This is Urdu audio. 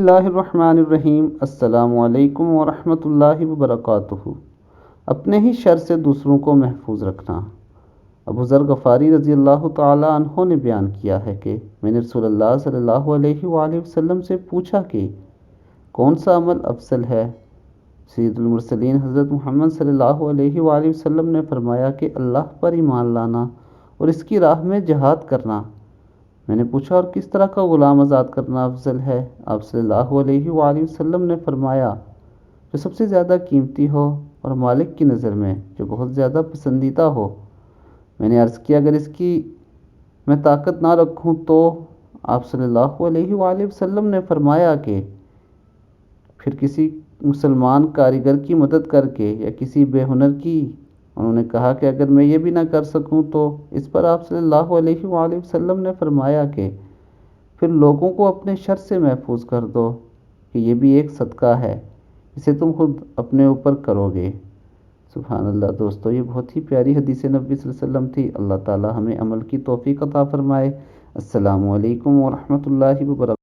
اللہ الرحمن الرحیم۔ السلام علیکم ورحمۃ اللہ وبرکاتہ۔ اپنے ہی شر سے دوسروں کو محفوظ رکھنا۔ ابو ذر غفاری رضی اللہ تعالیٰ عنہ نے بیان کیا ہے کہ میں نے رسول اللہ صلی اللہ علیہ وآلہ وسلم سے پوچھا کہ کون سا عمل افضل ہے؟ سید المرسلین حضرت محمد صلی اللہ علیہ وآلہ وسلم نے فرمایا کہ اللہ پر ایمان لانا اور اس کی راہ میں جہاد کرنا۔ میں نے پوچھا اور کس طرح کا غلام آزاد کرنا افضل ہے؟ آپ صلی اللہ علیہ وآلہ وسلم نے فرمایا جو سب سے زیادہ قیمتی ہو اور مالک کی نظر میں جو بہت زیادہ پسندیدہ ہو۔ میں نے عرض کیا اگر اس کی میں طاقت نہ رکھوں تو؟ آپ صلی اللہ علیہ وآلہ وسلم نے فرمایا کہ پھر کسی مسلمان کاریگر کی مدد کر کے یا کسی بے ہنر کی۔ انہوں نے کہا کہ اگر میں یہ بھی نہ کر سکوں تو؟ اس پر آپ صلی اللہ علیہ وآلہ وسلم نے فرمایا کہ پھر لوگوں کو اپنے شر سے محفوظ کر دو کہ یہ بھی ایک صدقہ ہے، اسے تم خود اپنے اوپر کرو گے۔ سبحان اللہ۔ دوستو، یہ بہت ہی پیاری حدیث نبی صلی اللہ علیہ وسلم تھی۔ اللہ تعالی ہمیں عمل کی توفیق عطا فرمائے۔ السلام علیکم ورحمۃ اللہ وبرکاتہ۔